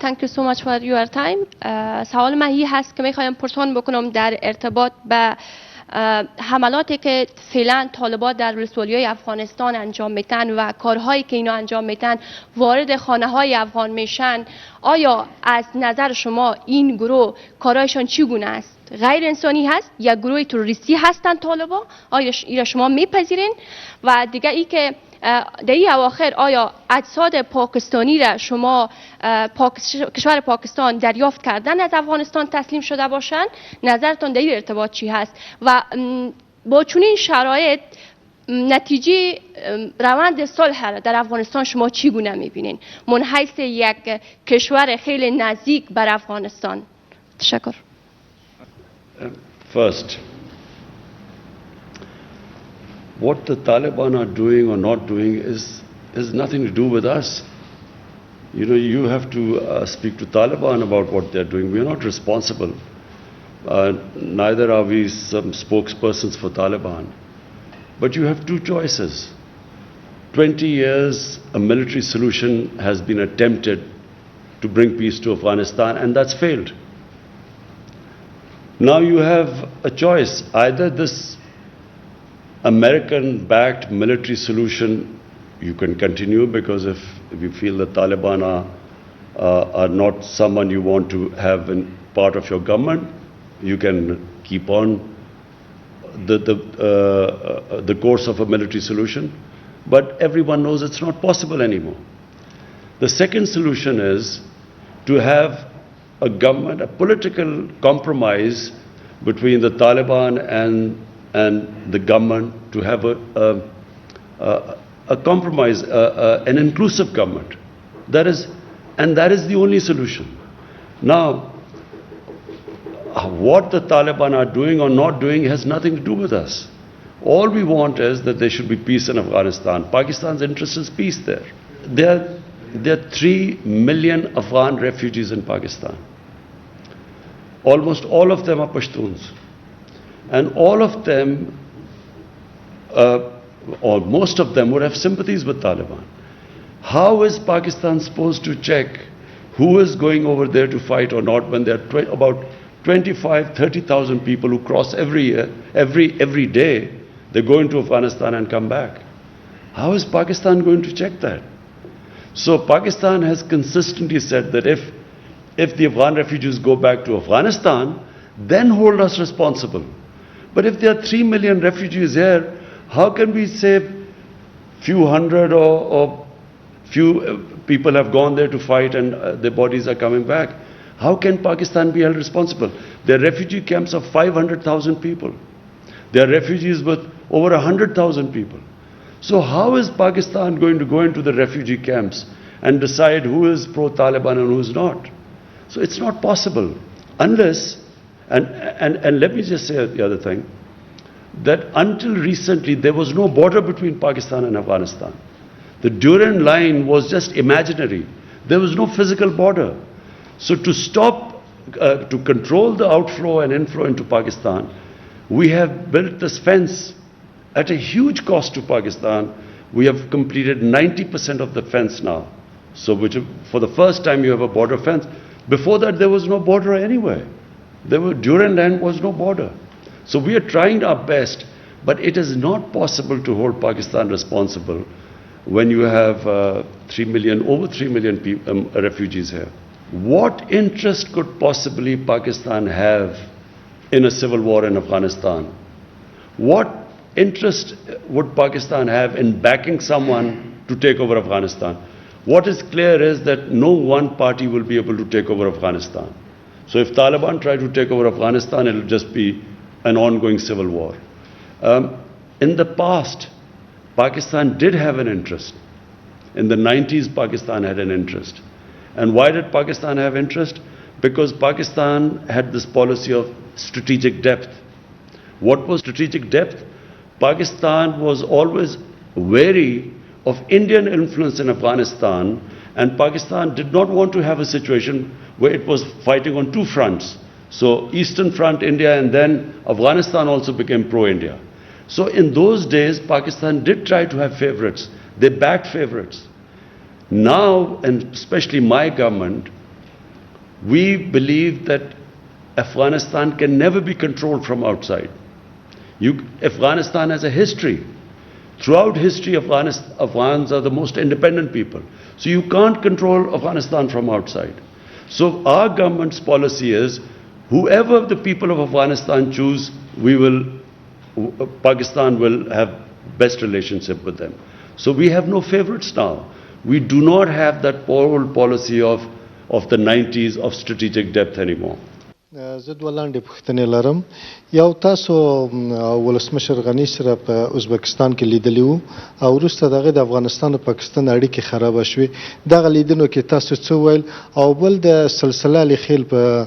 thank you so much for your time. سوال من این هست که میخوایم پرسان بکنم در ارتباط به حملاتی که فعلا طالبان در ولسوالی‌های افغانستان انجام میتن و کارهایی که اینا انجام میتن وارد خانه‌های افغان میشن. آیا از نظر شما این گروه کارهایشان چگونه است؟ غیر انسانی هست یا گروه تروریستی هستند طالبان؟ آیا اینا شما میپذیرین؟ و دیگه ای که در این اواخر آیا اجساد پاکستانی را شما کشور پاکستان دریافت کردن از افغانستان تسلیم شده باشند؟ نظرتان در این ارتباط چی هست؟ و با چنین شرایط نتیجه روند صلح در افغانستان شما چگونه میبینین من حیث یک کشور خیلی نزدیک بر افغانستان؟ تشکر. First, what the Taliban are doing or not doing is nothing to do with us. You know, you have to speak to Taliban about what they're doing. We are not responsible. Neither are we some spokespersons for Taliban. But you have two choices. 20 years a military solution has been attempted to bring peace to Afghanistan, and that's failed. Now you have a choice. Either this American-backed military solution you can continue, because if you feel the Taliban are not someone you want to have in part of your government, you can keep on the course of a military solution. But everyone knows it's not possible anymore. The second solution is to have a government, a political compromise between the Taliban and the government, to have a compromise, an inclusive government. That is the only solution. Now, what the Taliban are doing or not doing has nothing to do with us. All we want is that there should be peace in Afghanistan. Pakistan's interest is peace there. There are 3 million Afghan refugees in Pakistan. Almost all of them are Pashtuns. And all of them, or most of them, would have sympathies with Taliban. How is Pakistan supposed to check who is going over there to fight or not when there are about 25,000-30,000 people who cross every year, every day? They go into Afghanistan and come back. How is Pakistan going to check that? So Pakistan has consistently said that if the Afghan refugees go back to Afghanistan, then hold us responsible. But if there are 3 million refugees here, how can we say few hundred or few people have gone there to fight and their bodies are coming back? How can Pakistan be held responsible? There are refugee camps of 500,000 people. There are refugees with over 100,000 people. So how is Pakistan going to go into the refugee camps and decide who is pro-Taliban and who is not? So it's not possible unless, and let me just say the other thing, that until recently there was no border between Pakistan and Afghanistan. The Dunya line was just imaginary. There was no physical border. So to stop, to control the outflow and inflow into Pakistan, we have built this fence at a huge cost to Pakistan. We have completed 90% of the fence now. So for the first time you have a border fence. Before that there was no border anywhere. During land was no border. So we are trying our best, but it is not possible to hold Pakistan responsible when you have over 3 million refugees here. What interest could possibly Pakistan have in a civil war in Afghanistan? What interest would Pakistan have in backing someone to take over Afghanistan? What is clear is that no one party will be able to take over Afghanistan. So if Taliban try to take over Afghanistan, it will just be an ongoing civil war. In the past, Pakistan did have an interest. In the 90s, Pakistan had an interest. And why did Pakistan have interest? Because Pakistan had this policy of strategic depth. What was strategic depth? Pakistan was always wary of Indian influence in Afghanistan, and Pakistan did not want to have a situation where it was fighting on two fronts. So Eastern Front, India, and then Afghanistan also became pro-India. So in those days, Pakistan did try to have favorites. They backed favorites. Now, and especially my government, We believe that Afghanistan can never be controlled from outside. Afghanistan has a history. Throughout history, Afghans are the most independent people. So you can't control Afghanistan from outside. So our government's policy is, whoever the people of Afghanistan choose, Pakistan will have best relationship with them. So we have no favorites now. We do not have that old policy of the 90s of strategic depth anymore. زه دوه لاندې پوښتنې لرم. یو تاسو ولسمشر غني سره په ازبکستان کې لیدلی وو او وروسته د هغې د افغانستان او پاکستان اړیکې خرابه شوې. دغه لیدنو کې تاسو څه وویل؟ او بل د سلسله لیخیل په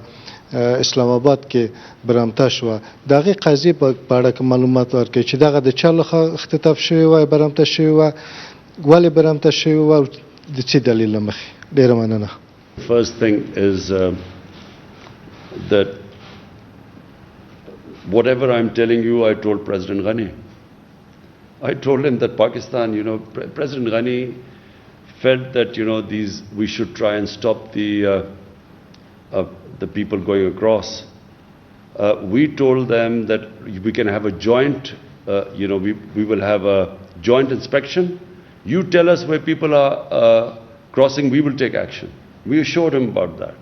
اسلام آباد کې برامته شوه. د هغې قضیې په اړه که معلومات ورکړئ چې دغه د چا لخوا اختطاف شوې وه، برامته شوې وه، ولې برامته شوې وه او د څه دلیل له مخې؟ ډېره مننه. First thing is that whatever I'm telling you, I told President Ghani. I told him that Pakistan, President Ghani felt that, we should try and stop the people going across. We told them that we can have a joint, we will have a joint inspection. You tell us where people are crossing, we will take action. We assured him about that.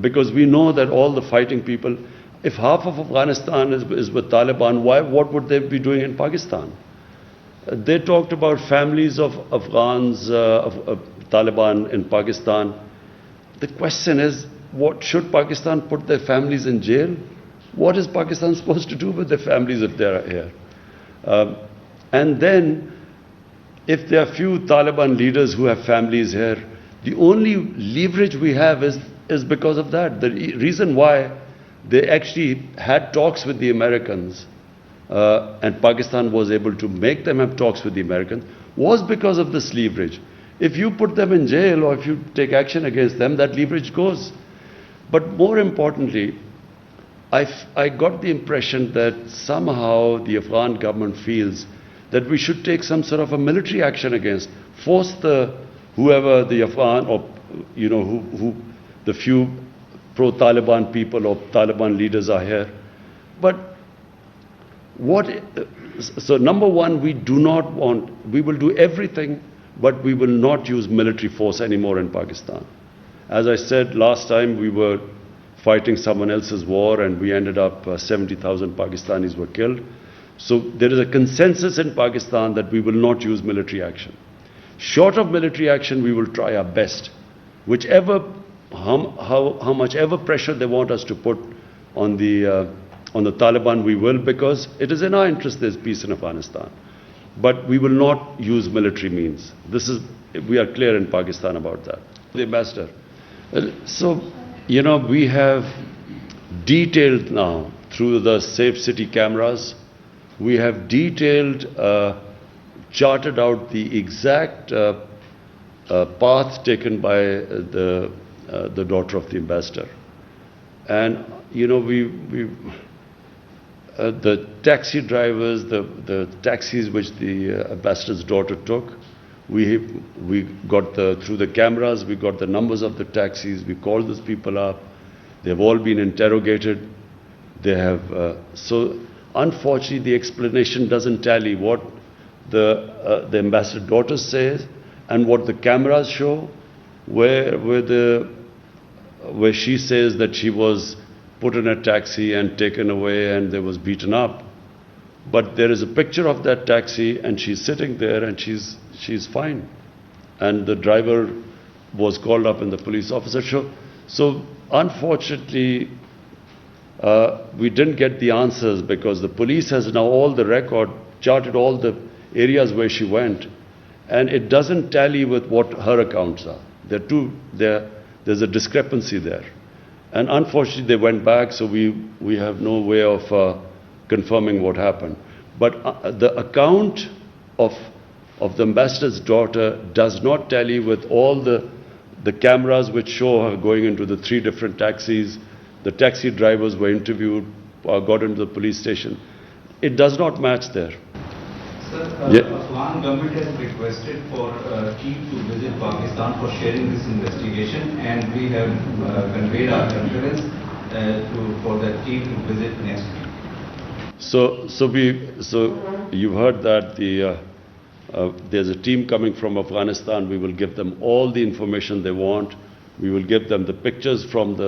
Because we know that all the fighting people, if half of Afghanistan is with Taliban, what would they be doing in Pakistan? They talked about families of Afghans, of Taliban in Pakistan. The question is, should Pakistan put their families in jail? What is Pakistan supposed to do with their families if they are here? And then, if there are few Taliban leaders who have families here, the only leverage we have is because of that. The reason why they actually had talks with the Americans and Pakistan was able to make them have talks with the Americans was because of this leverage. If you put them in jail or if you take action against them, that leverage goes. But more importantly, I got the impression that somehow the Afghan government feels that we should take some sort of a military action against, force whoever the Afghan or who the few pro-Taliban people or Taliban leaders are here. But so number one, we will do everything, but we will not use military force anymore in Pakistan. As I said last time, we were fighting someone else's war and we ended up 70,000 Pakistanis were killed. So there is a consensus in Pakistan that we will not use military action. Short of military action, we will try our best. How much ever pressure they want us to put on the Taliban, we will, because it is in our interest there's peace in Afghanistan. But we will not use military means. We are clear in Pakistan about that. The ambassador. So, we have detailed now through the Safe City cameras, we have charted out the exact path taken by the daughter of the ambassador. And, the taxi drivers, the taxis which the ambassador's daughter took, we got through the cameras, we got the numbers of the taxis, we called those people up, they've all been interrogated. They have, so unfortunately the explanation doesn't tally what the ambassador's daughter says and what the cameras show, where she says that she was put in a taxi and taken away and there was beaten up. But there is a picture of that taxi and she's sitting there and she's fine. And the driver was called up and the police officer showed. So unfortunately, we didn't get the answers because the police has now all the record, charted all the areas where she went, and it doesn't tally with what her accounts are. There's a discrepancy there. And unfortunately they went back, so we have no way of confirming what happened. But the account of the ambassador's daughter does not tally with all the cameras which show her going into the 3 different taxis. The taxi drivers were interviewed, got into the police station. It does not match there. Sir, Yeah. Afghan government has requested for team to visit Pakistan for sharing this investigation, and we have conveyed our preference for that team to visit next week. So you've heard that there's a team coming from Afghanistan. We will give them all the information they want. We will give them the pictures from the